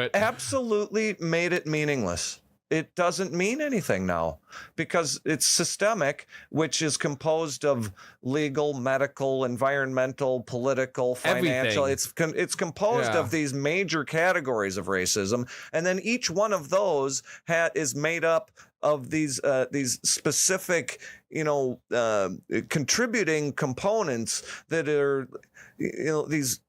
it. Absolutely made it meaningless. It doesn't mean anything now because it's systemic, which is composed of legal, medical, environmental, political, financial. Everything. It's composed of these major categories of racism, and then each one of those is made up of these specific, contributing components that are, these.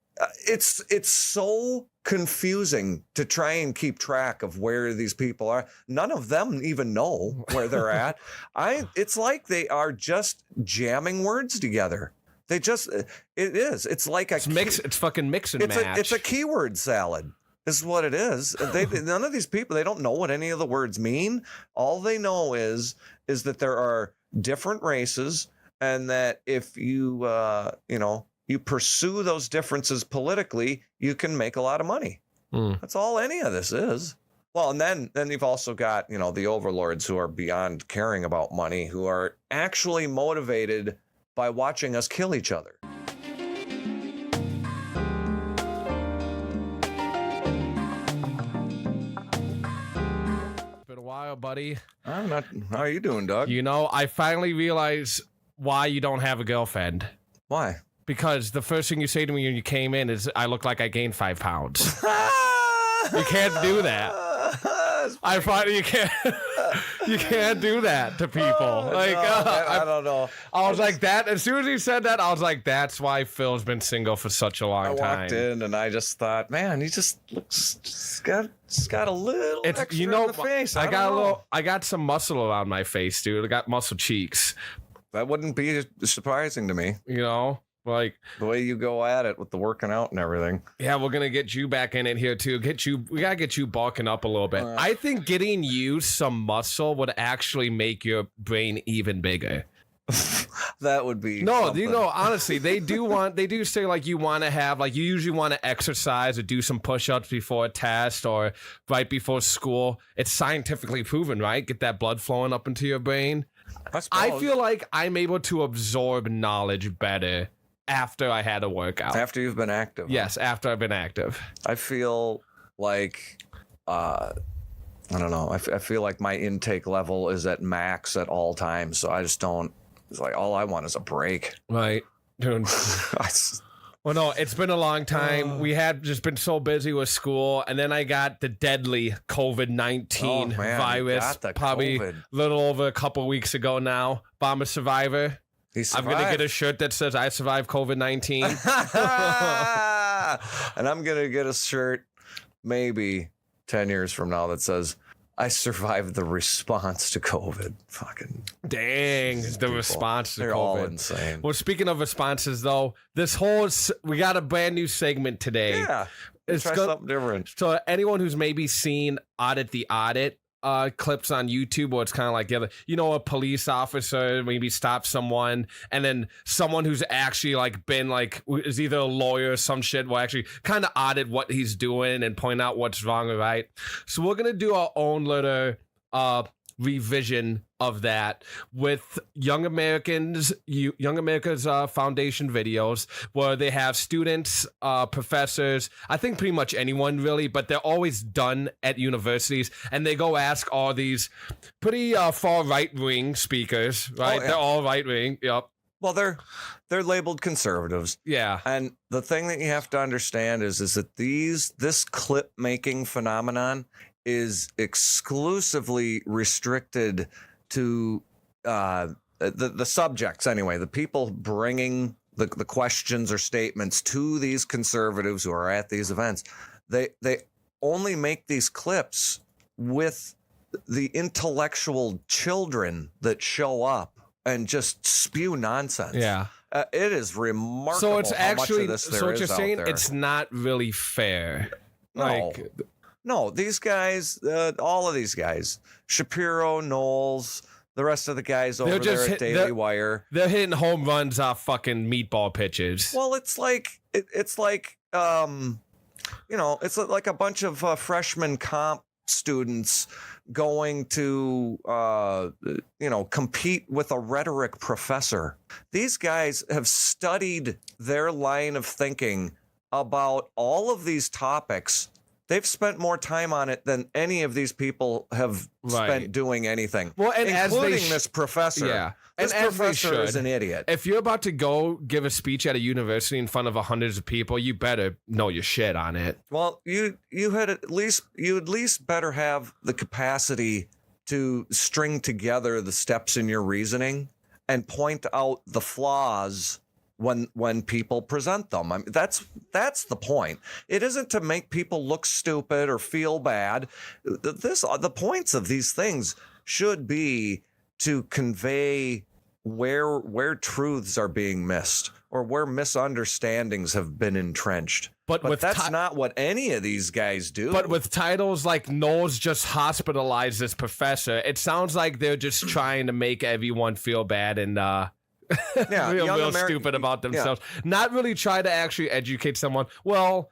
It's so confusing to try and keep track of where these people are. None of them even know where they're at. It's like they are just jamming words together. It's like it's fucking mix and match. It's a keyword salad. This is what it is. None of these people, they don't know what any of the words mean. All they know is that there are different races, and that if you you pursue those differences politically, you can make a lot of money. That's all any of this is. Well, and then you've also got, the overlords who are beyond caring about money, who are actually motivated by watching us kill each other. Been a while, buddy. I'm not. How are you doing, Doug? I finally realized why you don't have a girlfriend. Why? Because the first thing you say to me when you came in is, I look like I gained 5 pounds. You can't do that. I find you can't. You can't do that to people. I don't know. I was like that. As soon as he said that, I was like, that's why Phil's been single for such a long time. I walked in and I just thought, man, he just got a little extra in the face. I got some muscle around my face, dude. I got muscle cheeks. That wouldn't be surprising to me. Like the way you go at it with the working out and everything. Yeah, we're gonna get you back in it here too. We gotta get you bulking up a little bit. I think getting you some muscle would actually make your brain even bigger. That would be something. Honestly, they do say like you want to have, like, you usually want to exercise or do some push-ups before a test or right before school. It's scientifically proven, right? Get that blood flowing up into your brain. I feel like I'm able to absorb knowledge better after I had a workout. After you've been active. Yes, after I've been active. I feel like, I don't know. I feel like my intake level is at max at all times. So I just don't, it's like all I want is a break. Right. Dude. Well, no, it's been a long time. We had just been so busy with school. And then I got the deadly COVID-19 virus, probably a little over a couple weeks ago now. But I'm a survivor. I'm going to get a shirt that says I survived COVID-19. And I'm going to get a shirt maybe 10 years from now that says I survived the response to COVID. Fucking dang, the response to They're COVID. All insane. Well, speaking of responses, though, we got a brand new segment today. Yeah, try something different. So anyone who's maybe seen Audit the Audit clips on YouTube, where it's kind of like a police officer maybe stops someone, and then someone who's actually like been like is either a lawyer or some shit will actually kind of audit what he's doing and point out what's wrong or right. So we're gonna do our own little revision of that with Young America's Foundation videos, where they have students, professors, I think pretty much anyone really, but they're always done at universities, and they go ask all these pretty far right-wing speakers, right? They're all right-wing. Yep. Well, they're labeled conservatives. Yeah. And the thing that you have to understand is that this clip making phenomenon is exclusively restricted to the subjects anyway, the people bringing the questions or statements to these conservatives who are at these events. They only make these clips with the intellectual children that show up and just spew nonsense. Yeah. It is remarkable. So it's actually, how much of this so what you're saying, there. It's not really fair. No, these guys, all of these guys, Shapiro, Knowles, the rest of the guys over there at Daily Wire. They're hitting home runs off fucking meatball pitches. Well, it's like it's like a bunch of freshman comp students going to compete with a rhetoric professor. These guys have studied their line of thinking about all of these topics They've spent more time on it than any of these people have spent doing anything. Well, and including this professor. Yeah. This professor is an idiot. If you're about to go give a speech at a university in front of hundreds of people, you better know your shit on it. Well, you at least better have the capacity to string together the steps in your reasoning and point out the flaws when people present them. I mean, that's the point. It isn't to make people look stupid or feel bad. The points of these things should be to convey where truths are being missed or where misunderstandings have been entrenched. But that's not what any of these guys do. But with titles like Knowles just hospitalized this professor, it sounds like they're just trying to make everyone feel bad and real stupid about themselves. Yeah. Not really try to actually educate someone. Well,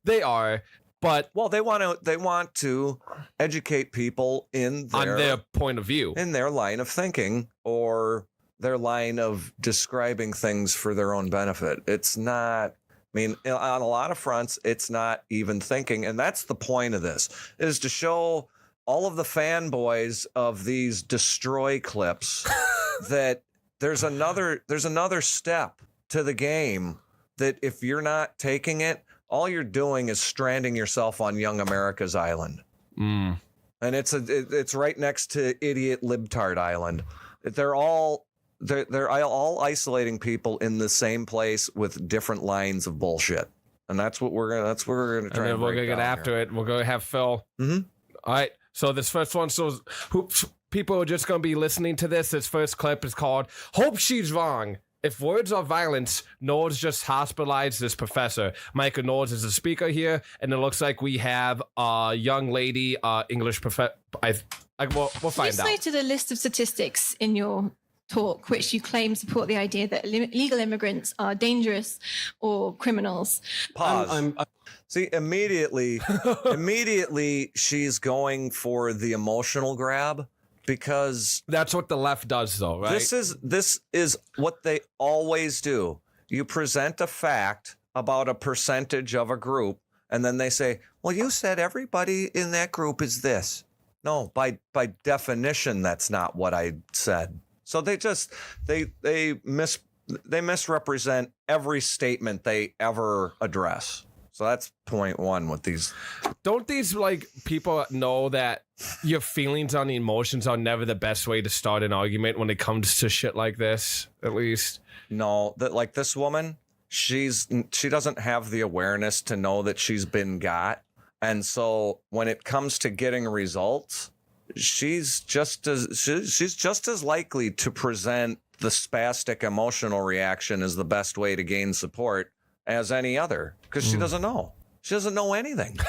they are, but they want to educate people on their point of view, in their line of thinking, or their line of describing things for their own benefit. It's not. I mean, on a lot of fronts, it's not even thinking, and that's the point of this: is to show all of the fanboys of these destroy clips that there's another step to the game, that if you're not taking it, all you're doing is stranding yourself on young America's island. And it's right next to idiot libtard island. They're all isolating people in the same place with different lines of bullshit. And that's what we're gonna try. And then we're gonna get after it. We're gonna have Phil. Mm-hmm. All right. So this first one, people are just going to be listening to this. This first clip is called "Hope She's Wrong. If words are violence, Knowles just hospitalized this professor." Michael Knowles is the speaker here, and it looks like we have a young lady, English professor. We'll find out. You cited a list of statistics in your talk which you claim support the idea that illegal immigrants are dangerous or criminals. Pause. See, immediately she's going for the emotional grab, because that's what the left does, though, right? This is what they always do. You present a fact about a percentage of a group, and then they say, well, you said everybody in that group is this. No, by definition, that's not what I said. So they misrepresent every statement they ever address. So that's point one with these. Don't these people know that your feelings on the emotions are never the best way to start an argument when it comes to shit like this, at least? No, that like this woman, she doesn't have the awareness to know that she's been got. And so when it comes to getting results, she's just as likely to present the spastic emotional reaction as the best way to gain support as any other, because she doesn't know. She doesn't know anything.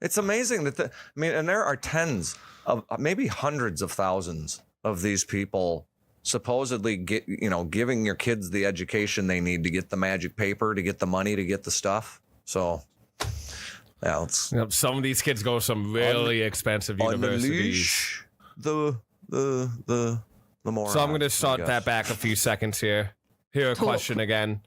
It's amazing that and there are tens of, maybe hundreds of thousands of these people supposedly giving your kids the education they need to get the magic paper, to get the money, to get the stuff. So yeah, some of these kids go to some really expensive universities. The moron. So I'm going to start that back a few seconds here. Here a question again.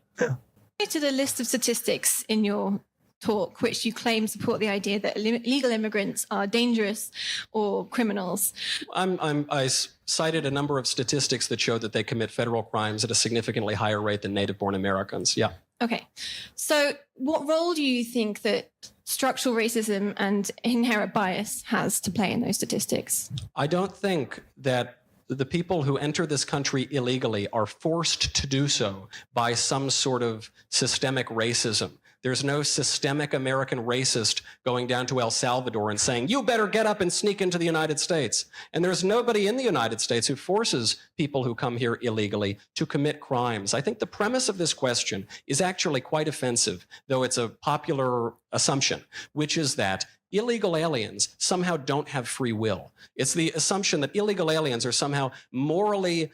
To the list of statistics in your talk which you claim support the idea that illegal immigrants are dangerous or criminals. I cited a number of statistics that show that they commit federal crimes at a significantly higher rate than native-born Americans. Yeah. Okay. So what role do you think that structural racism and inherent bias has to play in those statistics? I don't think that the people who enter this country illegally are forced to do so by some sort of systemic racism. There's no systemic American racist going down to El Salvador and saying, you better get up and sneak into the United States. And there's nobody in the United States who forces people who come here illegally to commit crimes. I think the premise of this question is actually quite offensive, though it's a popular assumption, which is that illegal aliens somehow don't have free will. It's the assumption that illegal aliens are somehow morally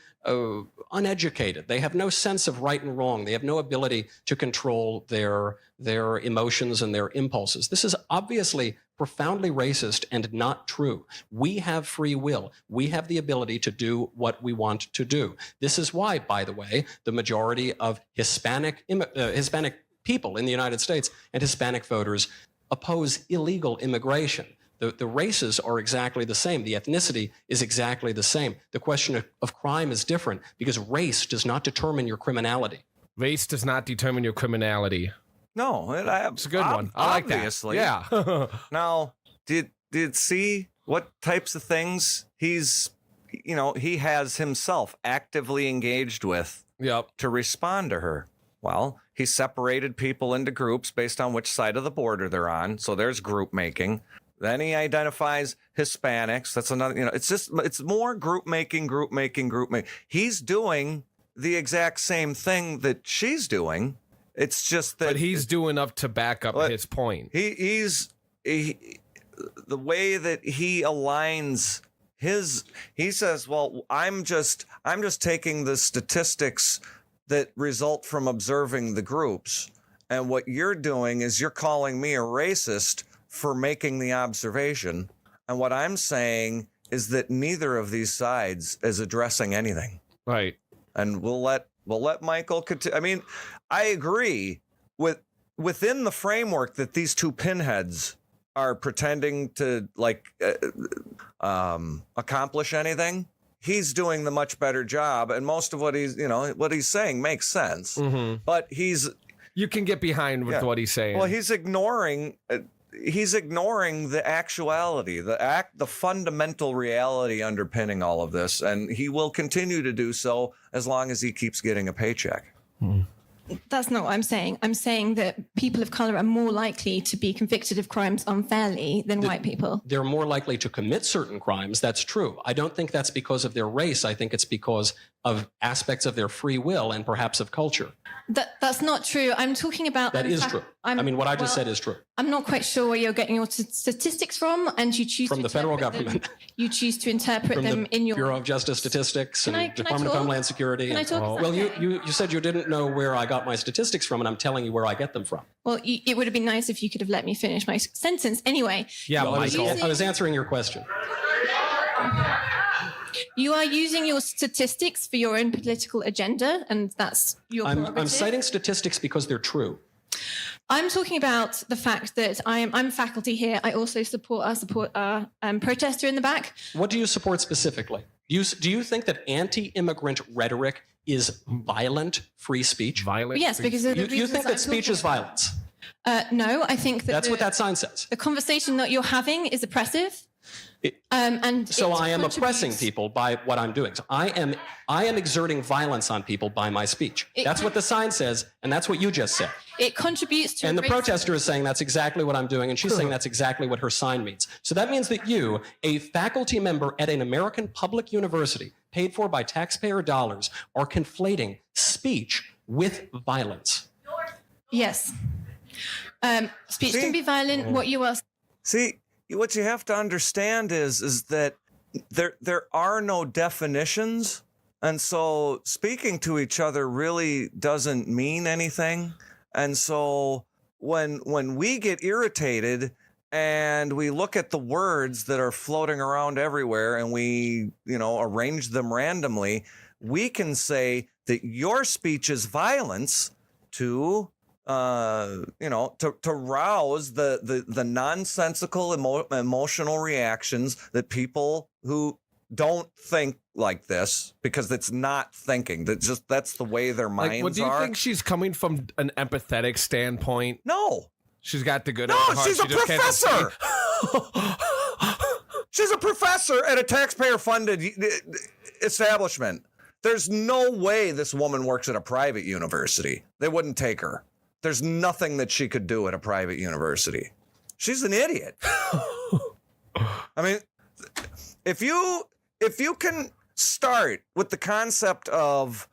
uneducated. They have no sense of right and wrong. They have no ability to control their emotions and their impulses. This is obviously profoundly racist and not true. We have free will. We have the ability to do what we want to do. This is why, by the way, the majority of Hispanic people in the United States and Hispanic voters oppose illegal immigration. The races are exactly the same. The ethnicity is exactly the same. The question of crime is different because race does not determine your criminality. Race does not determine your criminality. No, It's a good one. I like that. Obviously. Yeah. Now, did see what types of things he has himself actively engaged with Yep. to respond to her? Well, he separated people into groups based on which side of the border they're on. So there's group making. Then he identifies Hispanics. That's another, it's more group making. He's doing the exact same thing that she's doing. It's just that. But he's doing enough to back up his point. The way that he aligns he says, well, I'm just taking the statistics that result from observing the groups. And what you're doing is you're calling me a racist for making the observation. And what I'm saying is that neither of these sides is addressing anything. Right. And we'll let Michael continue. I mean, I agree within the framework that these two pinheads are pretending to accomplish anything. He's doing the much better job, and most of what he's saying makes sense. Mm-hmm. But you can get behind with what he's saying. Well, he's ignoring the actuality, the fundamental reality underpinning all of this, and he will continue to do so as long as he keeps getting a paycheck. That's not what I'm saying. I'm saying that people of color are more likely to be convicted of crimes unfairly than white people. They're more likely to commit certain crimes. That's true. I don't think that's because of their race. I think it's because of aspects of their free will and perhaps of culture. That's not true. I'm talking about... That is true. What I just said is true. I'm not quite sure where you're getting your statistics from, and you choose from the federal government. You choose to interpret them in your... Bureau of Justice Statistics and Department of Homeland Security. Can I talk? Well, you said you didn't know where I got my statistics from, and I'm telling you where I get them from. Well, it would have been nice if you could have let me finish my sentence. Anyway. Yeah, well, I was answering your question. You are using your statistics for your own political agenda, and that's your prerogative. I'm citing statistics because they're true. I'm talking about the fact that I'm faculty here. I also support our protester in the back. What do you support specifically? Do you think that anti-immigrant rhetoric is violent free speech? Violent? Yes, because of the you think that speech is violence? No, I think that that's what that sign says. The conversation that you're having is oppressive. So I am oppressing people by what I'm doing. So I am exerting violence on people by my speech. That's what the sign says, and that's what you just said. It contributes to... And the protester is saying that's exactly what I'm doing, and she's saying that's exactly what her sign means. So that means that you, a faculty member at an American public university, paid for by taxpayer dollars, are conflating speech with violence. Yes. Speech can be violent. What you are... See, what you have to understand is that there are no definitions, and so speaking to each other really doesn't mean anything. And so when we get irritated and we look at the words that are floating around everywhere and we arrange them randomly, we can say that your speech is violence to rouse the nonsensical emotional reactions that people who don't think like this, because it's not thinking, that's the way their minds are. What do you think she's coming from an empathetic standpoint? No, she's got the good. No, she's a professor. She's a professor at a taxpayer-funded establishment. There's no way this woman works at a private university. They wouldn't take her. There's nothing that she could do at a private university. She's an idiot. I mean, if you can start with the concept of,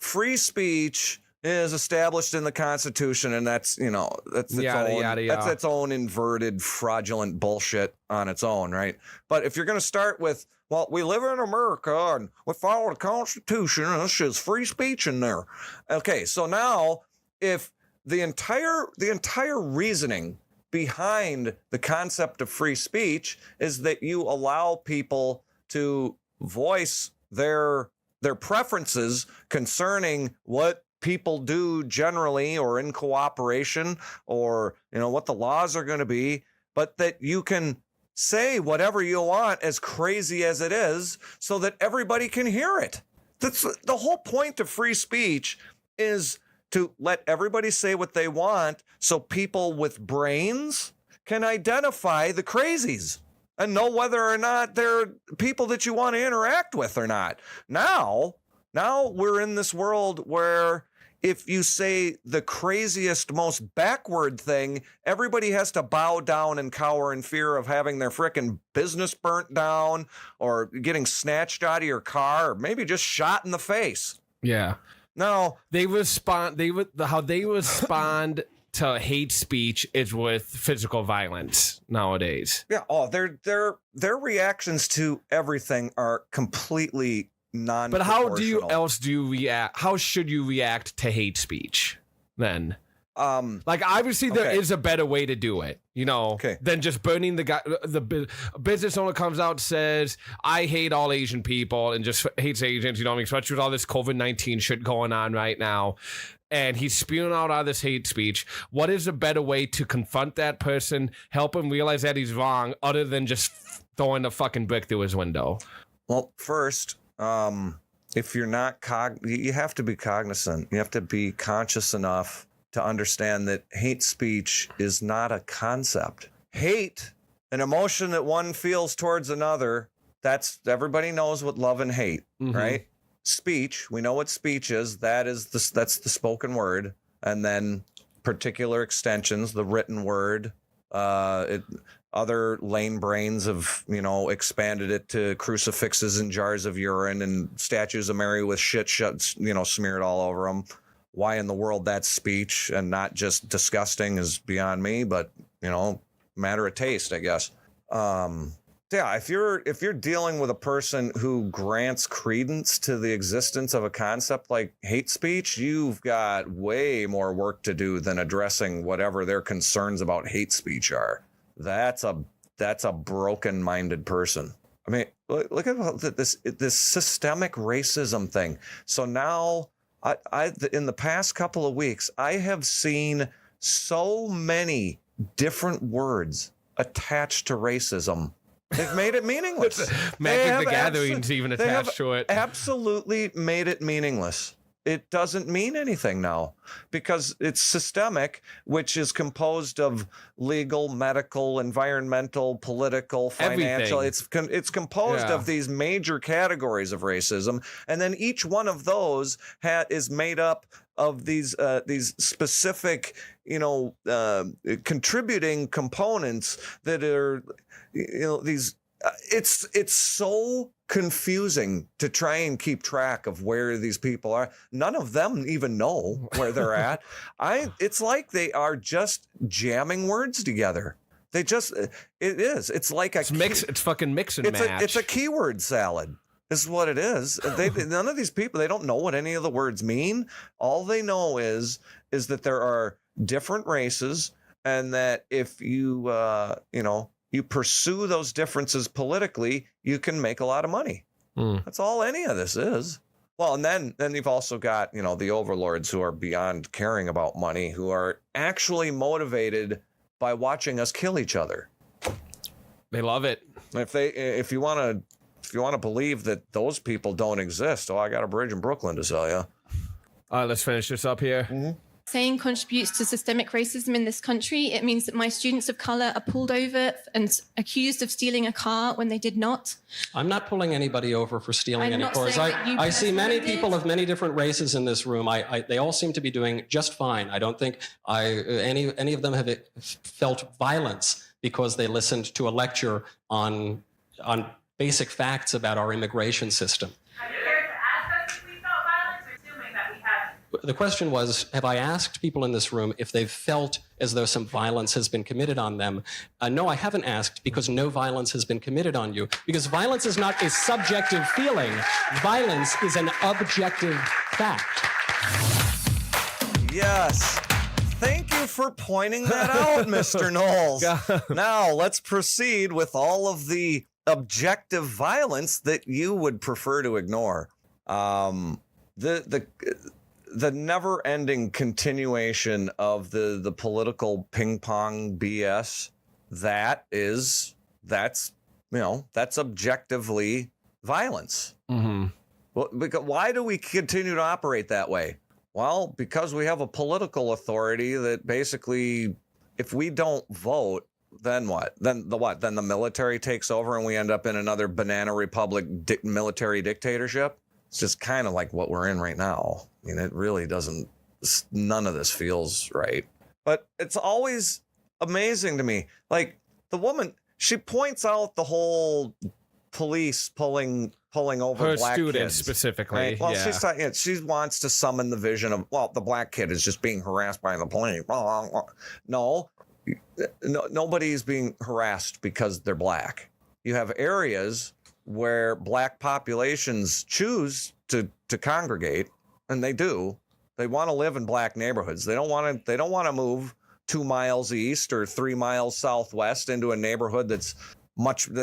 free speech is established in the Constitution, and that's its own inverted, fraudulent bullshit on its own, right? But if you're going to start with, well, we live in America and we follow the Constitution, and this is free speech in there. Okay, so now if the entire reasoning behind the concept of free speech is that you allow people to voice their preferences concerning what people do generally, or in cooperation, or what the laws are going to be, but that you can say whatever you want, as crazy as it is, so that everybody can hear it. That's the whole point of free speech, is to let everybody say what they want, so people with brains can identify the crazies and know whether or not they're people that you want to interact with or not. Now we're in this world where if you say the craziest, most backward thing, everybody has to bow down and cower in fear of having their frickin' business burnt down, or getting snatched out of your car, or maybe just shot in the face. Yeah. No, how they respond to hate speech is with physical violence nowadays. yeah. Oh, their reactions to everything are completely But how do you react? How should you react to hate speech then? Like, obviously there is a better way to do it, than just burning the guy. The business owner comes out and says, I hate all Asian people, and just hates Asians, especially with all this COVID-19 shit going on right now. And he's spewing out all this hate speech. What is a better way to confront that person, help him realize that he's wrong, other than just throwing a fucking brick through his window? Well, first, if you're not you have to be cognizant. You have to be conscious enough to understand that hate speech is not a concept. Hate, an emotion that one feels towards another, everybody knows what love and hate, right? Speech, we know what speech is. That's the spoken word, and then particular extensions, the written word. Other lame brains have, expanded it to crucifixes and jars of urine and statues of Mary with shit, smeared all over them. Why in the world that's speech and not just disgusting is beyond me, but, matter of taste, I guess. Yeah, if you're dealing with a person who grants credence to the existence of a concept like hate speech, you've got way more work to do than addressing whatever their concerns about hate speech are. That's a broken-minded person. I mean, look at this systemic racism thing. So now, in the past couple of weeks, I have seen so many different words attached to racism. They've made it meaningless. Magic the Gathering's even attached to it. Absolutely made it meaningless. It doesn't mean anything now because it's systemic, which is composed of legal, medical, environmental, political, financial. Everything. It's composed of these major categories of racism, and then each one of those is made up of these specific, contributing components that are, these. It's so confusing to try and keep track of where these people are. None of them even know where they're at. It's like they are just jamming words together. It's like it's fucking mix and match. It's a keyword salad. Is what it is. None of these people, they don't know what any of the words mean. All they know is that there are different races, and that if you you pursue those differences politically, you can make a lot of money. That's all any of this is. Well, and then you've also got, the overlords who are beyond caring about money, who are actually motivated by watching us kill each other. They love it. If you want to believe that those people don't exist, I got a bridge in Brooklyn to sell you. Let's finish this up here. Mm-hmm. Saying contributes to systemic racism in this country. It means that my students of color are pulled over and accused of stealing a car when they did not. I'm not pulling anybody over for stealing any cars. I see many people of many different races in this room. They all seem to be doing just fine. I don't think any of them have felt violence because they listened to a lecture on basic facts about our immigration system. The question was, have I asked people in this room if they've felt as though some violence has been committed on them? No, I haven't asked, because no violence has been committed on you. Because violence is not a subjective feeling. Violence is an objective fact. Yes. Thank you for pointing that out, Mr. Knowles. Now, let's proceed with all of the objective violence that you would prefer to ignore. the never-ending continuation of the political ping pong BS, that's objectively violence. Mm-hmm. Well, because why do we continue to operate that way? Well, because we have a political authority that basically, if we don't vote, then what? Then the military takes over and we end up in another banana republic military dictatorship. It's just kind of like what we're in right now. I mean, it really doesn't, none of this feels right. But it's always amazing to me. Like the woman, she points out the whole police pulling over her black students kids. specifically. Right? Well, Yeah. she wants to summon the vision of, well, the black kid is just being harassed by the police. No, nobody's being harassed because they're black. You have areas where black populations choose to congregate, and they do. They want to live in black neighborhoods. They don't want to move 2 miles east or 3 miles southwest into a neighborhood that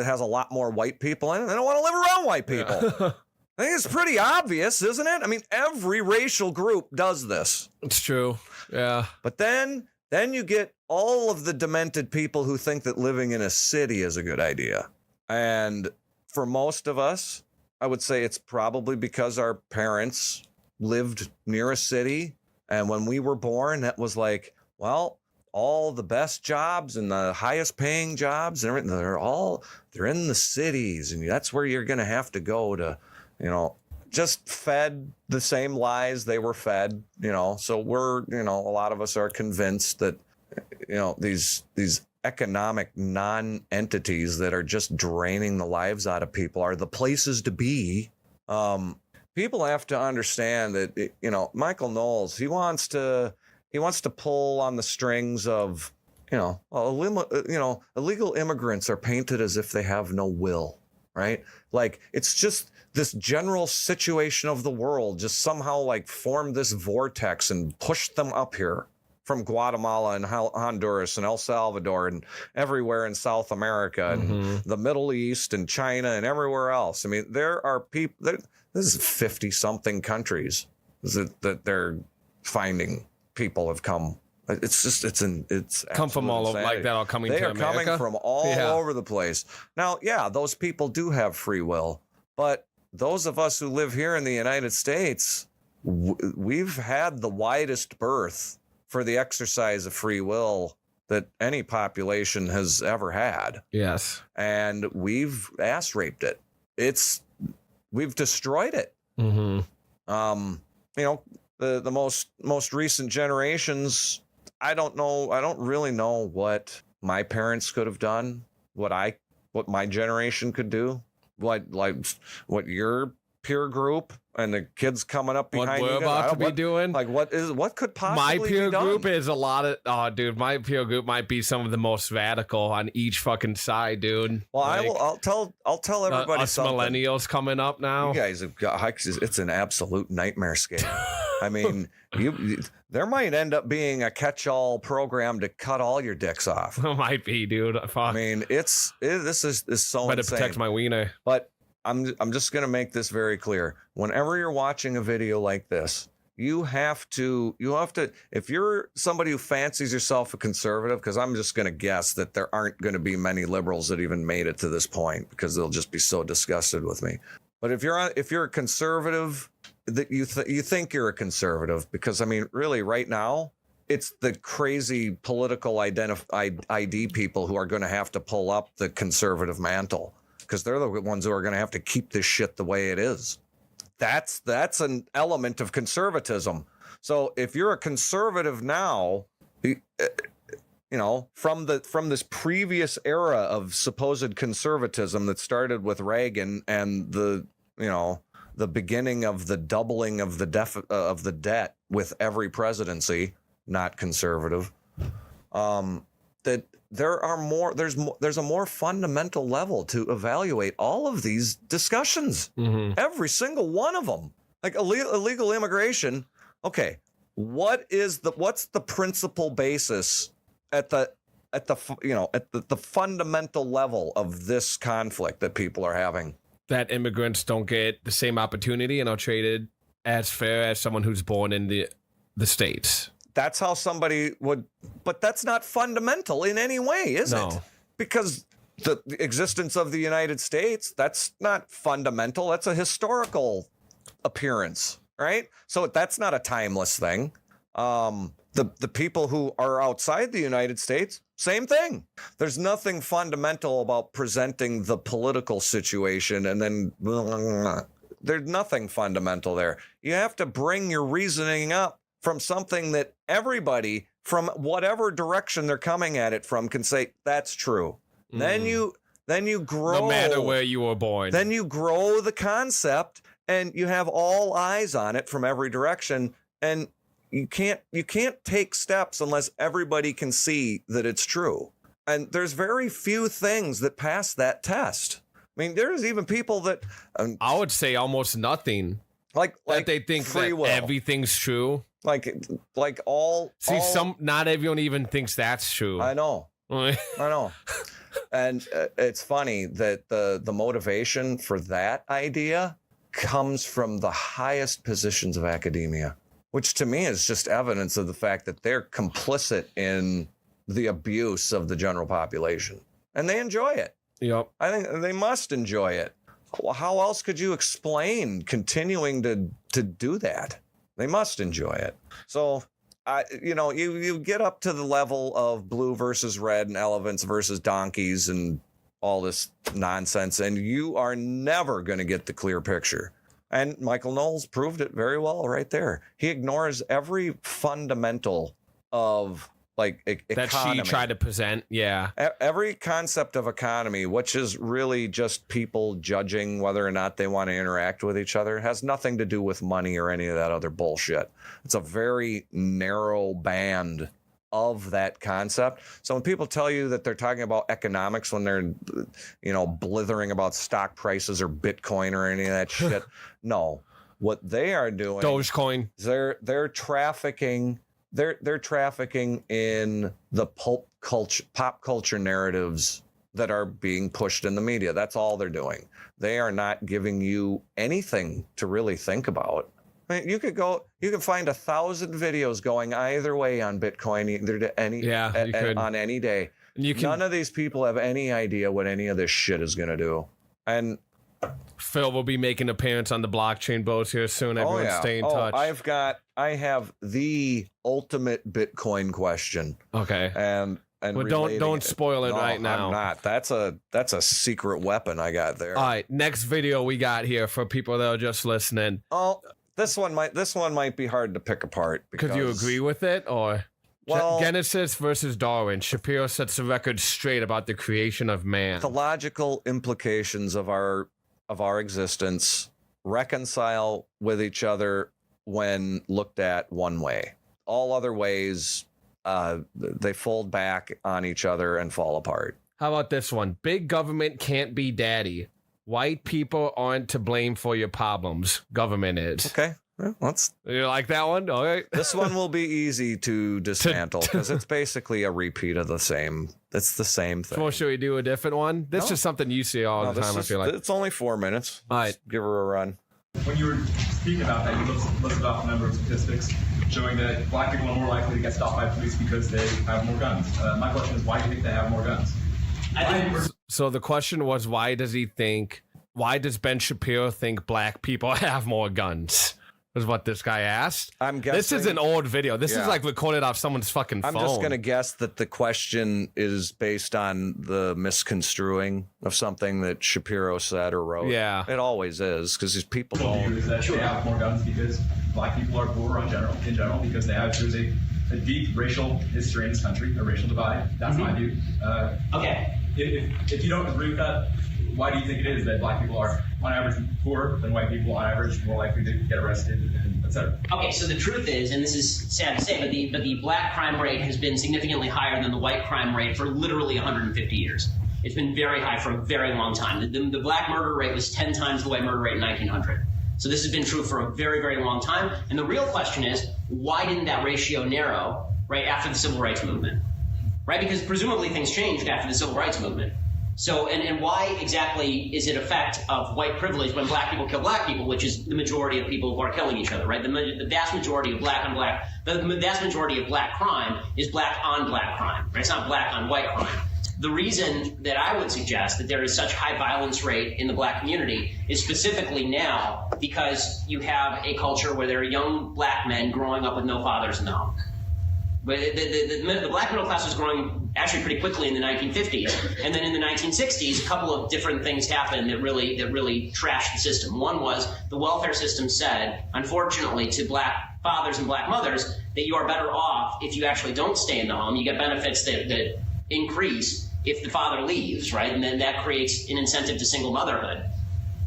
has a lot more white people in it. They don't want to live around white people. Yeah. I think it's pretty obvious, isn't it? I mean, every racial group does this. It's true. Yeah. But then you get all of the demented people who think that living in a city is a good idea. And for most of us, I would say it's probably because our parents lived near a city. And when we were born, that was like, well, all the best jobs and the highest paying jobs and everything, they're in the cities. And that's where you're going to have to go to, just fed the same lies they were fed, So we're, a lot of us are convinced that, these economic non-entities that are just draining the lives out of people are the places to be. People have to understand that, Michael Knowles, he wants to pull on the strings of, illegal immigrants are painted as if they have no will, right? Like it's just this general situation of the world just somehow like formed this vortex and pushed them up here from Guatemala and Honduras and El Salvador and everywhere in South America and the Middle East and China and everywhere else. I mean, there are people, this is 50 something countries that they're finding people have come. It's come from all over like that, all coming to America. They are coming from all over the place. Now, yeah, those people do have free will, but those of us who live here in the United States, we've had the widest berth for the exercise of free will that any population has ever had. Yes. And we've ass raped it. We've destroyed it. Mm-hmm. The most recent generations, I don't really know what my parents could have done, what my generation could do, what your peer group and the kids coming up behind what we're about to be doing. Like what could possibly my peer be done? group is a lot of my peer group might be some of the most radical on each fucking side, dude. Well, I'll tell everybody us something. Millennials coming up now. You guys have got, it's an absolute nightmare scape. I mean, there might end up being a catch-all program to cut all your dicks off. Might be, dude. Fuck. I mean, this is so better insane. protect my wiener. But I'm just going to make this very clear. Whenever you're watching a video like this, you have to, if you're somebody who fancies yourself a conservative, because I'm just going to guess that there aren't going to be many liberals that even made it to this point because they'll just be so disgusted with me. But if you're a conservative, that you think you're a conservative, because I mean, really right now, it's the crazy political ID people who are going to have to pull up the conservative mantle, because they're the ones who are going to have to keep this shit the way it is. That's an element of conservatism. So if you're a conservative now, from this previous era of supposed conservatism that started with Reagan and the beginning of the doubling of the debt with every presidency, not conservative, that there's a more fundamental level to evaluate all of these discussions. Mm-hmm. Every single one of them. Like illegal immigration. Okay, what's the principal basis at the fundamental level of this conflict that people are having? That immigrants don't get the same opportunity and are treated as fair as someone who's born in the States. That's how somebody would, but that's not fundamental in any way, is it? Because the existence of the United States, that's not fundamental. That's a historical appearance, right? So that's not a timeless thing. The people who are outside the United States, same thing. There's nothing fundamental about presenting the political situation and then there's nothing fundamental there. You have to bring your reasoning up from something that everybody from whatever direction they're coming at it from can say, that's true. Then you grow. No matter where you were born. Then you grow the concept and you have all eyes on it from every direction. And you can't take steps unless everybody can see that it's true. And there's very few things that pass that test. I mean, there's even people that I would say almost nothing. Like they think free that will. everything's true. Like all. Not everyone even thinks that's true. I know. I know. And it's funny that the motivation for that idea comes from the highest positions of academia, which to me is just evidence of the fact that they're complicit in the abuse of the general population. And they enjoy it. Yep. I think they must enjoy it. How else could you explain continuing to do that? They must enjoy it. So, you get up to the level of blue versus red and elephants versus donkeys and all this nonsense, and you are never going to get the clear picture. And Michael Knowles proved it very well right there. He ignores every fundamental of economy. That she tried to present, yeah. Every concept of economy, which is really just people judging whether or not they want to interact with each other, has nothing to do with money or any of that other bullshit. It's a very narrow band of that concept. So when people tell you that they're talking about economics when they're, blithering about stock prices or Bitcoin or any of that shit, no. What they are doing, Dogecoin, they're trafficking. They're trafficking in the pop culture narratives that are being pushed in the media. That's all they're doing. They are not giving you anything to really think about. I mean, you can find 1,000 videos going either way on Bitcoin, either to on any day. None of these people have any idea what any of this shit is going to do. And Phil will be making an appearance on the blockchain boats here soon. Everyone stay in touch. I have the ultimate Bitcoin question. Okay. And don't spoil it right now. I'm not. That's a secret weapon I got there. All right, next video we got here for people that are just listening. Oh, this one might be hard to pick apart because you agree with it, or Genesis versus Darwin. Shapiro sets the record straight about the creation of man. The logical implications of our existence reconcile with each other when looked at one way. All other ways, they fold back on each other and fall apart. How about this one? Big government can't be daddy. White people aren't to blame for your problems. Government is. Okay. Well, you like that one? All right. This one will be easy to dismantle because it's basically a repeat of the same. It's the same thing. Well, should we do a different one? This is something you see all the time, I feel like. It's only 4 minutes. All right. Give her a run. When you were speaking about that, you listed off a number of statistics showing that black people are more likely to get stopped by police because they have more guns. My question is, why do you think they have more guns? So the question was, why does Ben Shapiro think black people have more guns? Is what this guy asked. I'm guessing. This is an old video. This is like recorded off someone's fucking phone. I'm just going to guess that the question is based on the misconstruing of something that Shapiro said or wrote. Yeah. It always is, because these people don't. Is that they have more guns because black people are poorer in general because there's a deep racial history in this country, a racial divide. That's my view. Okay. If you don't agree with that, why do you think it is that black people are, on average, poorer than white people, on average, more likely to get arrested, and et cetera? Okay, so the truth is, and this is sad to say, but the black crime rate has been significantly higher than the white crime rate for literally 150 years. It's been very high for a very long time. The black murder rate was 10 times the white murder rate in 1900. So this has been true for a very, very long time. And the real question is, why didn't that ratio narrow right after the civil rights movement? Right? Because presumably things changed after the civil rights movement. So, and why exactly is it effect of white privilege when black people kill black people, which is the majority of people who are killing each other, right? The vast majority of black on black, the vast majority of black crime is black on black crime, right? It's not black on white crime. The reason that I would suggest that there is such high violence rate in the black community is specifically now because you have a culture where there are young black men growing up with no fathers in the home. But the black middle class was growing actually pretty quickly in the 1950s, and then in the 1960s, a couple of different things happened that really trashed the system. One was the welfare system said, unfortunately, to black fathers and black mothers, that you are better off if you actually don't stay in the home. You get benefits that increase if the father leaves, right? And then that creates an incentive to single motherhood,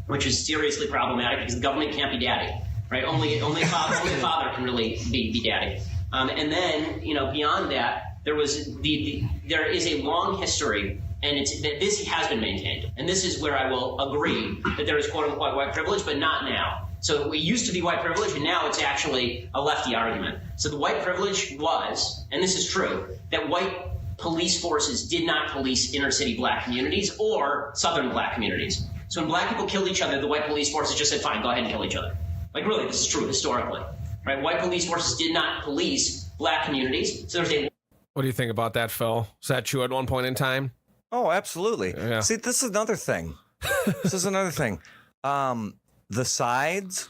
which is seriously problematic because the government can't be daddy, right? Only a father can really be daddy. And then, beyond that, there is a long history, and this has been maintained. And this is where I will agree that there is quote unquote white privilege, but not now. So it used to be white privilege, and now it's actually a lefty argument. So the white privilege was, and this is true, that white police forces did not police inner city black communities or southern black communities. So when black people killed each other, the white police forces just said, fine, go ahead and kill each other. Like, really, this is true historically. Right? White police forces did not police black communities. So there's a... What do you think about that, Phil? Was that true at one point in time? Oh, absolutely. Yeah. See, this is another thing. The sides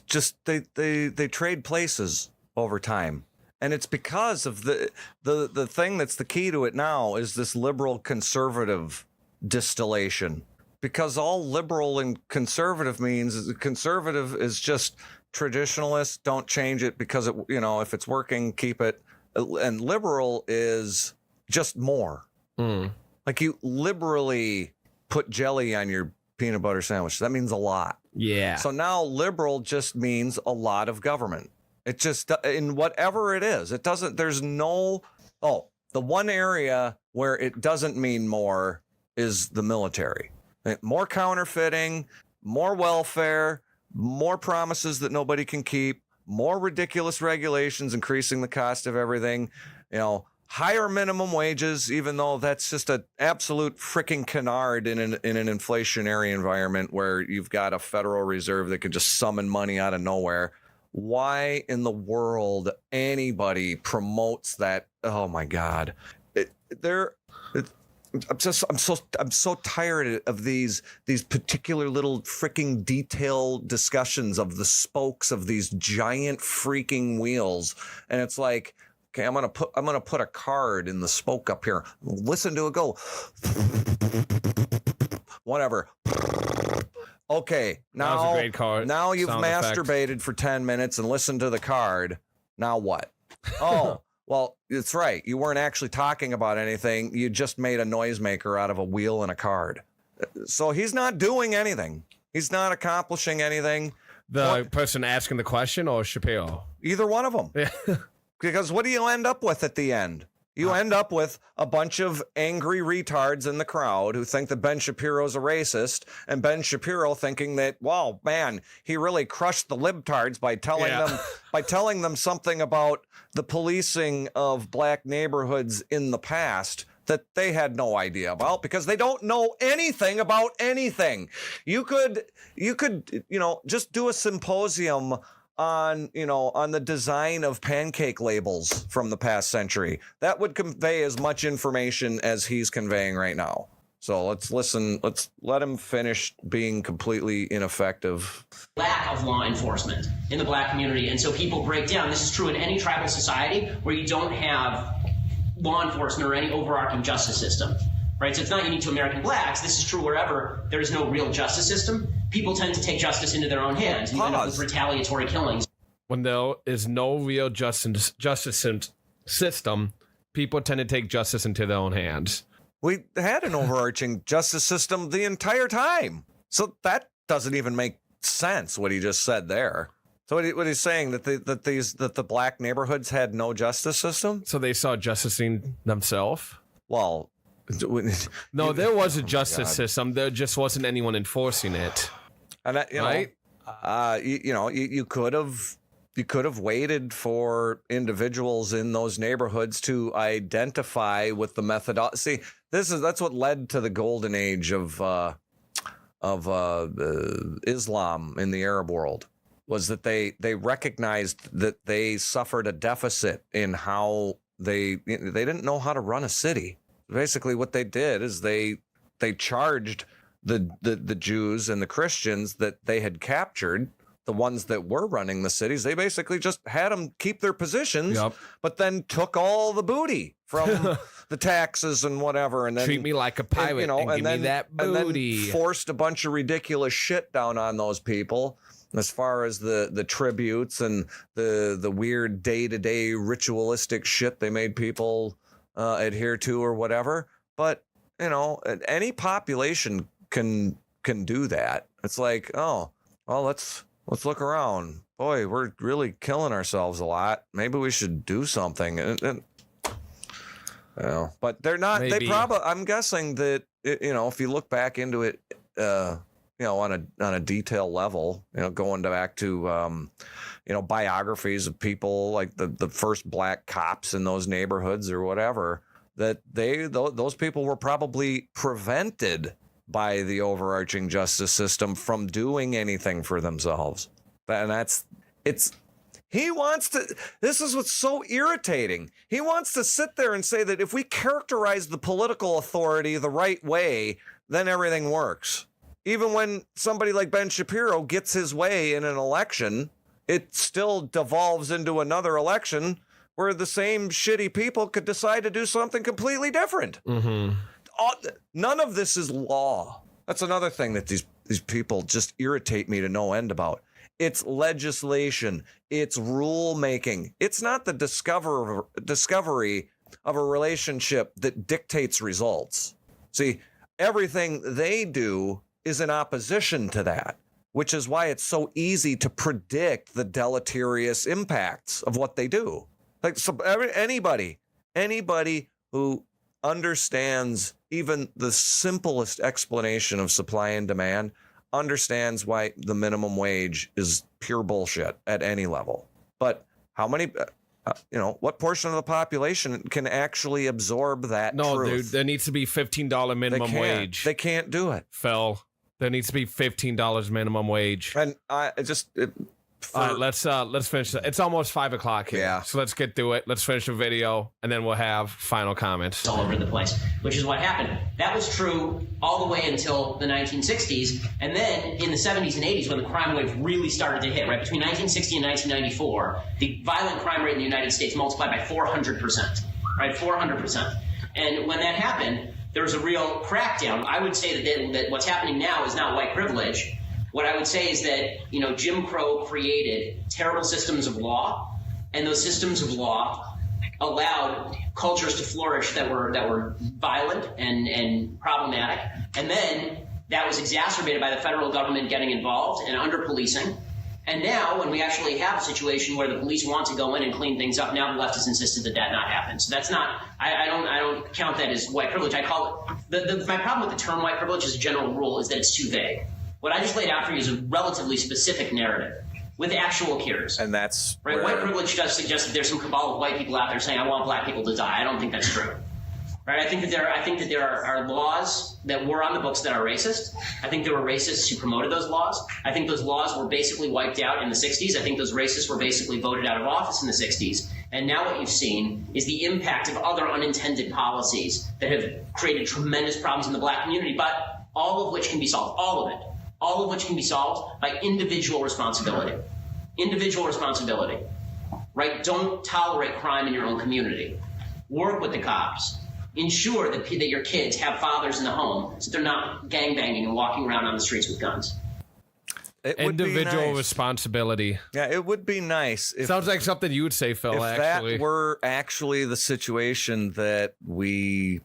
just they trade places over time. And it's because of the thing that's the key to it now is this liberal conservative distillation. Because all liberal and conservative means is conservative is just traditionalist, don't change it because if it's working, keep it. And liberal is just more. Like you liberally put jelly on your peanut butter sandwich. That means a lot. Yeah. So now liberal just means a lot of government. It just, in whatever it is, it doesn't, there's no, the one area where it doesn't mean more is the military. More counterfeiting, more welfare, more promises that nobody can keep, more ridiculous regulations, increasing the cost of everything, higher minimum wages, even though that's just an absolute freaking canard in an inflationary environment where you've got a Federal Reserve that could just summon money out of nowhere. Why in the world anybody promotes that? Oh my God. I'm so tired of these particular little freaking detail discussions of the spokes of these giant freaking wheels. And it's like, okay, I'm gonna put a card in the spoke up here. Listen to it go. Whatever. Okay, now that was a great card. Now you've Sound masturbated effect. for 10 minutes and listened to the card. Now what? Oh, well, it's right. You weren't actually talking about anything. You just made a noisemaker out of a wheel and a card. So he's not doing anything. He's not accomplishing anything. The person asking the question or Shapiro? Either one of them. Yeah. Because what do you end up with at the end? You end up with a bunch of angry retards in the crowd who think that Ben Shapiro's a racist, and Ben Shapiro thinking that, wow, man, he really crushed the libtards by telling them something about the policing of black neighborhoods in the past that they had no idea about because they don't know anything about anything. You could just do a symposium on the design of pancake labels from the past century. That would convey as much information as he's conveying right now. So let's listen. Let's let him finish being completely ineffective. Lack of law enforcement in the black community. And so people break down. This is true in any tribal society where you don't have law enforcement or any overarching justice system. Right? So it's not unique to American blacks. This is true wherever there is no real justice system. People tend to take justice into their own hands and you end up with retaliatory killings. When there is no real justice system, people tend to take justice into their own hands. We had an overarching justice system the entire time. So that doesn't even make sense, what he just said there. So what he's saying, that the black neighborhoods had no justice system? So they saw justicing themselves? Well... No, there was a justice system. There just wasn't anyone enforcing it. And that, right? You could have waited for individuals in those neighborhoods to identify with the methodology. See, that's what led to the golden age of Islam in the Arab world, was that they recognized that they suffered a deficit in how they didn't know how to run a city. Basically, what they did is they charged the Jews and the Christians that they had captured, the ones that were running the cities. They basically just had them keep their positions, but then took all the booty from the taxes and whatever, and then treat me like a pirate, and give me that booty. And then forced a bunch of ridiculous shit down on those people, as far as the tributes and the weird day-to-day ritualistic shit they made people adhere to or whatever. But any population can do that. It's like, oh, well, let's look around. Boy, we're really killing ourselves a lot. Maybe we should do something. But they're not. Maybe. They probably. I'm guessing that if you look back into it, on a detail level, going back to biographies of people like the first black cops in those neighborhoods or whatever, that those people were probably prevented by the overarching justice system from doing anything for themselves. And he wants to, this is what's so irritating. He wants to sit there and say that if we characterize the political authority the right way, then everything works. Even when somebody like Ben Shapiro gets his way in an election, it still devolves into another election where the same shitty people could decide to do something completely different. Mm-hmm. None of this is law. That's another thing that these people just irritate me to no end about. It's legislation. It's rule making. It's not the discovery of a relationship that dictates results. See, everything they do is in opposition to that, which is why it's so easy to predict the deleterious impacts of what they do. Like anybody who understands even the simplest explanation of supply and demand understands why the minimum wage is pure bullshit at any level. But how many, what portion of the population can actually absorb that truth? There needs to be $15 minimum wage. They can't do it. Phil, there needs to be $15 minimum wage. And all right, let's finish that. It's almost 5 o'clock here. Yeah. So let's get through it. Let's finish the video, and then we'll have final comments. All over the place, which is what happened. That was true all the way until the 1960s. And then in the 70s and 80s, when the crime wave really started to hit, right, between 1960 and 1994, the violent crime rate in the United States multiplied by 400%, right, 400%. And when that happened, there was a real crackdown. I would say that what's happening now is not white privilege. What I would say is that, Jim Crow created terrible systems of law, and those systems of law allowed cultures to flourish that were violent and problematic. And then that was exacerbated by the federal government getting involved and under-policing. And now, when we actually have a situation where the police want to go in and clean things up, now the left has insisted that not happen. So that's not. I don't count that as white privilege. I call it my problem with the term white privilege as a general rule is that it's too vague. What I just laid out for you is a relatively specific narrative with actual cures. And that's right. White privilege does suggest that there's some cabal of white people out there saying, I want black people to die. I don't think that's true. Right? I think that there are laws that were on the books that are racist. I think there were racists who promoted those laws. I think those laws were basically wiped out in the 60s. I think those racists were basically voted out of office in the 60s. And now what you've seen is the impact of other unintended policies that have created tremendous problems in the black community, but all of which can be solved. All of it. All of which can be solved by individual responsibility. Individual responsibility, right? Don't tolerate crime in your own community. Work with the cops. Ensure that your kids have fathers in the home so they're not gangbanging and walking around on the streets with guns. Individual responsibility. Yeah, it would be nice. Sounds like something you would say, Phil, actually. If that were actually the situation that we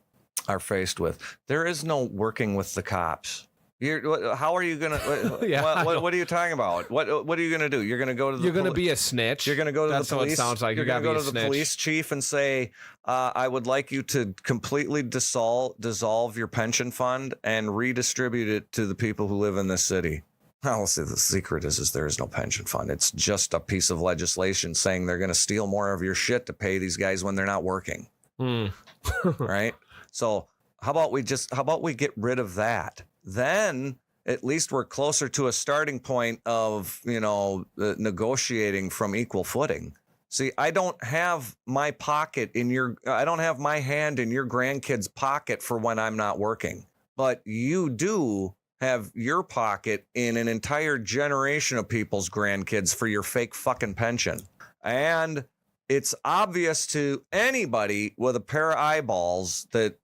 are faced with. There is no working with the cops. How are you gonna? What are you talking about? What are you gonna do? You're gonna go to the. You're gonna be a snitch. You're gonna go to the police. That's what it sounds like. You're gonna go to the police chief and say, "I would like you to completely dissolve your pension fund and redistribute it to the people who live in this city." Well, see, the secret is there is no pension fund. It's just a piece of legislation saying they're gonna steal more of your shit to pay these guys when they're not working. Right? So. how about we get rid of that? Then at least we're closer to a starting point of, negotiating from equal footing. See, I don't have my I don't have my hand in your grandkid's pocket for when I'm not working, but you do have your pocket in an entire generation of people's grandkids for your fake fucking pension. And it's obvious to anybody with a pair of eyeballs that,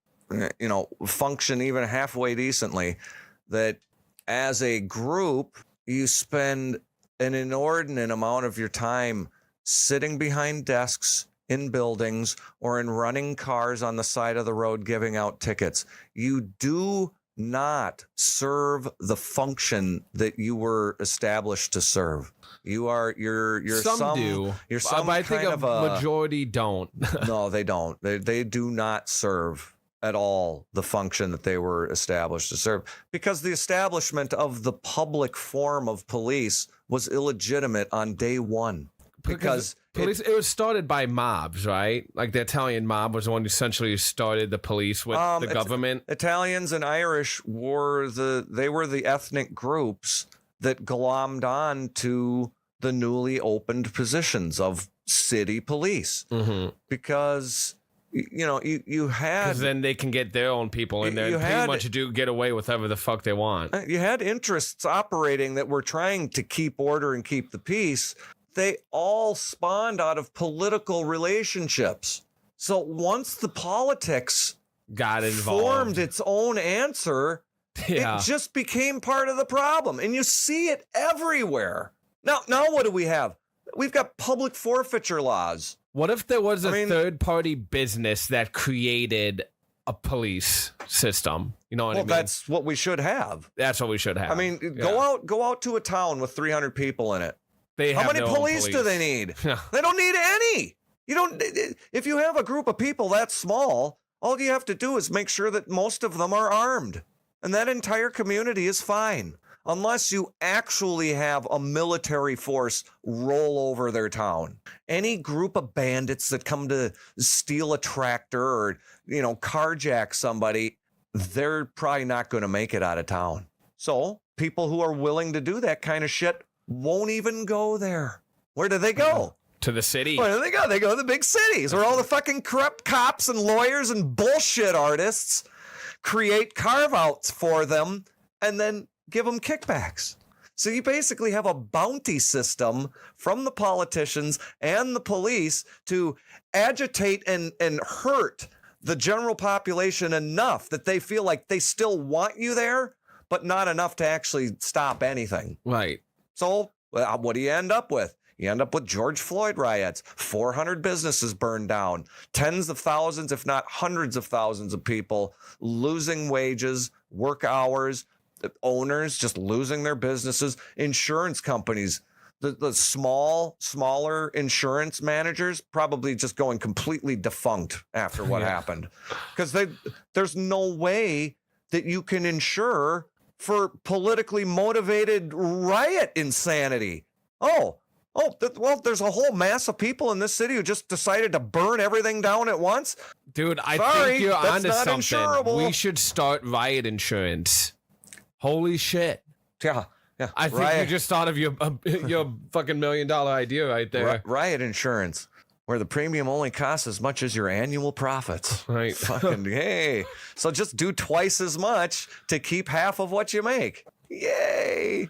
function even halfway decently, that as a group, you spend an inordinate amount of your time sitting behind desks in buildings or in running cars on the side of the road giving out tickets. You do not serve the function that you were established to serve. You're Some do. You're some but I think kind a of a majority don't. No, they don't. They do not serve at all the function that they were established to serve, because the establishment of the public form of police was illegitimate on day one. Because police, it was started by mobs, right? Like the Italian mob was the one who essentially started the police with the government. Italians and Irish were the ethnic groups that glommed on to the newly opened positions of city police, because you had, because then they can get their own people in there and pretty much get away with whatever the fuck they want. You had interests operating that were trying to keep order and keep the peace. They all spawned out of political relationships. So once the politics got involved, formed its own answer, it just became part of the problem. And you see it everywhere. Now what do we have? We've got public forfeiture laws. What if there was a third-party business that created a police system? You know what I mean? That's what we should have. That's what we should have. I mean, go out to a town with 300 people in it. How many police do they need? They don't need any. If you have a group of people that small, all you have to do is make sure that most of them are armed. And that entire community is fine. Unless you actually have a military force roll over their town. Any group of bandits that come to steal a tractor or, carjack somebody, they're probably not going to make it out of town. So people who are willing to do that kind of shit won't even go there. Where do they go? To the city. Where do they go? They go to the big cities where all the fucking corrupt cops and lawyers and bullshit artists create carve-outs for them and then give them kickbacks. So you basically have a bounty system from the politicians and the police to agitate and hurt the general population enough that they feel like they still want you there, but not enough to actually stop anything. Right. So what do you end up with? You end up with George Floyd riots, 400 businesses burned down, tens of thousands, if not hundreds of thousands of people losing wages, work hours, owners just losing their businesses, insurance companies, the smaller insurance managers probably just going completely defunct after what happened. Because there's no way that you can insure for politically motivated riot insanity. Well, there's a whole mass of people in this city who just decided to burn everything down at once. Dude, I think you're onto something. Insurable. We should start riot insurance. Holy shit. Yeah. I think you just thought of your fucking $1 million idea right there. Riot insurance, where the premium only costs as much as your annual profits. Right. Fucking hey. So just do twice as much to keep half of what you make. Yay.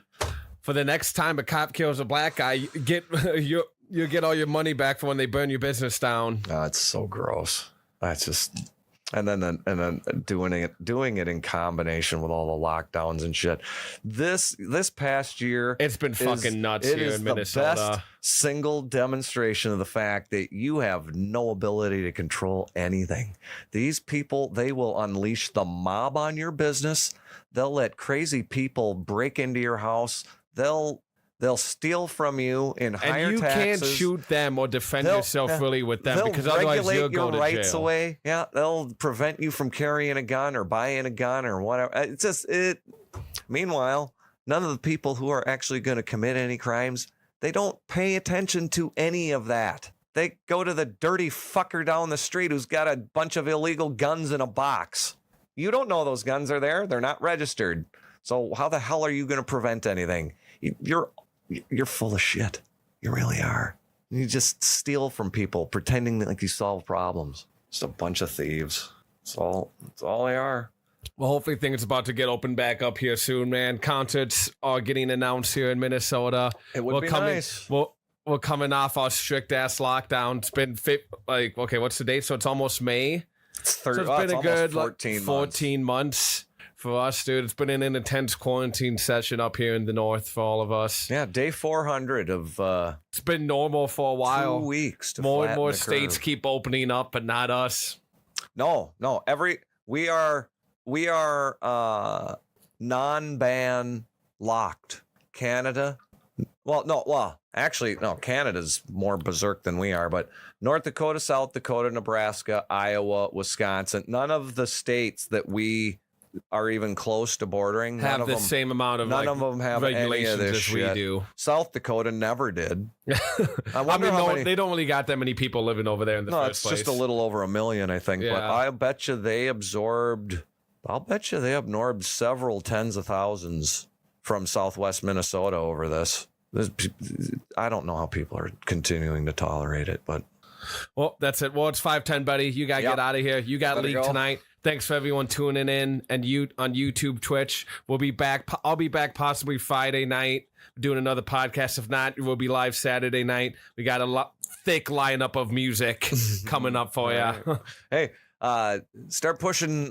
For the next time a cop kills a black guy, you get all your money back for when they burn your business down. Oh, it's so gross. That's just, and then doing it in combination with all the lockdowns and shit. This past year, it's been fucking nuts here in Minnesota. The best single demonstration of the fact that you have no ability to control anything. These people, they will unleash the mob on your business. They'll let crazy people break into your house. They'll steal from you in higher taxes. And you can't shoot them or defend yourself really with them, because otherwise you'll go to jail. They'll regulate your rights away. Yeah, they'll prevent you from carrying a gun or buying a gun or whatever. It's just it. Meanwhile, none of the people who are actually going to commit any crimes, they don't pay attention to any of that. They go to the dirty fucker down the street who's got a bunch of illegal guns in a box. You don't know those guns are there. They're not registered. So how the hell are you going to prevent anything? You're full of shit. You really are. You just steal from people, pretending like you solve problems. Just a bunch of thieves. That's all they are. Well, hopefully things about to get opened back up here soon, man. Concerts are getting announced here in Minnesota. It would be nice. We're coming off our strict ass lockdown. It's been okay, what's the date? So it's almost May. It's So it's been a good 14 14 months for us, dude. It's been an intense quarantine session up here in the north for all of us. Yeah, day 400 of It's been normal for a while. 2 weeks. To More and flatten more the states curve. keep opening up, but not us. No. We are non-ban locked. Canada. Actually, Canada's more berserk than we are, but North Dakota, South Dakota, Nebraska, Iowa, Wisconsin, none of the states that we are even close to bordering Have the same amount of none of them have any of regulations this as shit. we do. South Dakota never did. I I wonder mean, how no, many. they don't really got that many people living over there in the No, first it's place. just a little over 1 million, I think. But Yeah. I'll bet you they absorbed several tens of thousands from Southwest Minnesota over this. I don't know how people are continuing to tolerate it, but Well, that's it. Well, it's 5:10, buddy. You got to Yep. get out of here. You got Better league go. tonight. Thanks for everyone tuning in and you on YouTube, Twitch. We'll be back. I'll be back possibly Friday night doing another podcast. If not, we'll be live Saturday night. We got a thick lineup of music coming up for you. hey, start putting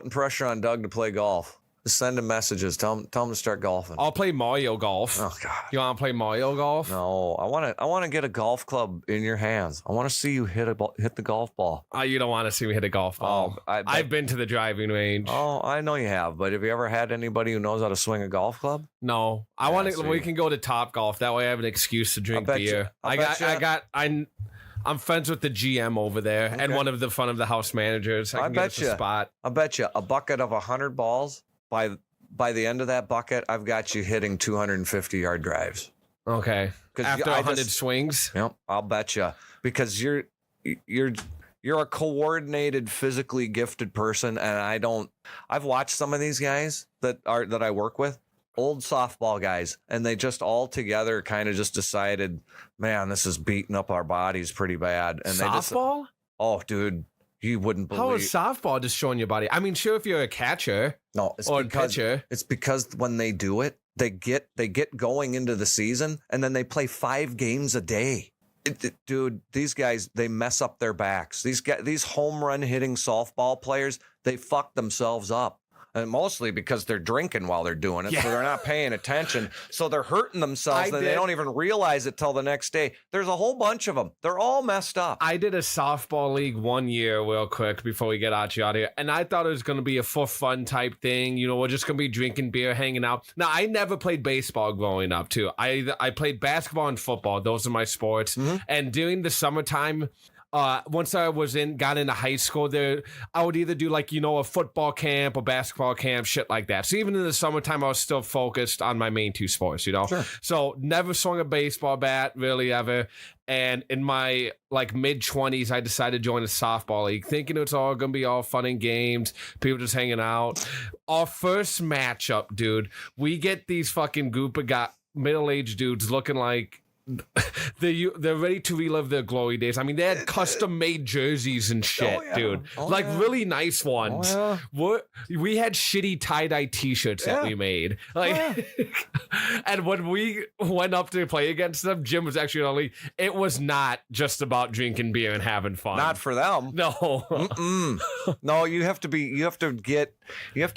pressure on Doug to play golf. Just send him messages. Tell him to start golfing. I'll play Mario Golf. Oh God. You want to play Mario Golf? No, I want to get a golf club in your hands. I want to see you hit the golf ball. You don't want to see me hit a golf ball. I've been to the driving range. Oh, I know you have, but have you ever had anybody who knows how to swing a golf club? No, I want to. see. We can go to Top Golf. That way, I have an excuse to drink bet you- beer. I'm friends with the GM over there and Okay. one of the front of the house managers. I can get us a spot. I bet you a bucket of 100 balls. By the end of that bucket, I've got you hitting 250-yard drives. Okay. 'Cause After I 100 just- swings. Yep, I'll bet you because you're a coordinated, physically gifted person, and I've watched some of these guys that I work with, old softball guys, and they just all together kind of just decided, man, this is beating up our bodies pretty bad. And Softball? oh, dude, you wouldn't believe. How is softball destroying your body? I mean, sure, if you're a catcher No, it's or a because pitcher. it's because when they do it, they get going into the season, and then they play 5 games a day. Dude, these guys, they mess up their backs. These home run hitting softball players, they fuck themselves up. And mostly because they're drinking while they're doing it, Yeah. so they're not paying attention. So they're hurting themselves, and they don't even realize it till the next day. There's a whole bunch of them. They're all messed up. I did a softball league 1 year real quick before we get out here. And I thought it was going to be a for fun type thing. You know, we're just going to be drinking beer, hanging out. Now, I never played baseball growing up, too. I played basketball and football. Those are my sports. Mm-hmm. And during the summertime, once I got into high school, I would either do a football camp or basketball camp, shit like that. So even in the summertime, I was still focused on my main 2 sports, you know? Sure. So never swung a baseball bat, really, ever. And in my mid-20s, I decided to join a softball league, thinking it's all going to be all fun and games, people just hanging out. Our first matchup, dude, we get these fucking group of middle-aged dudes looking like they're ready to relive their glory days. I mean, they had custom-made jerseys and shit, yeah. dude. Oh, yeah. Really nice ones. Oh, We had shitty tie-dye t-shirts that we made. And when we went up to play against them, Jim was actually on the league. It was not just about drinking beer and having fun. Not for them. No. No, you have to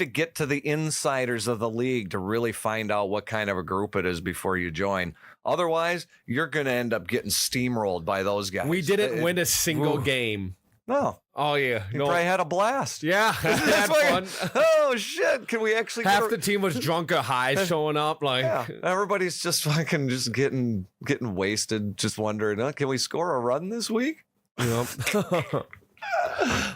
get to the insiders of the league to really find out what kind of a group it is before you join. Otherwise, you're going to end up getting steamrolled by those guys. We didn't win a single game. No. Oh, yeah. You probably had a blast. Yeah. That's had fun. Oh, shit. Can we actually Half the team was drunk or high showing up. Yeah. Everybody's just fucking getting wasted, just wondering, can we score a run this week? Yep.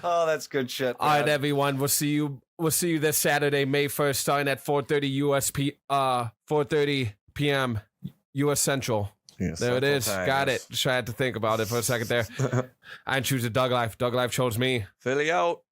Oh, that's good shit. All right, everyone. We'll see you this Saturday, May 1st, starting at 4:30 p.m. U.S. Central. Yeah, There it is. Central Got Time. it. Just had to think about it for a second there. I didn't choose a Doug Life. Doug Life chose me. Philly out.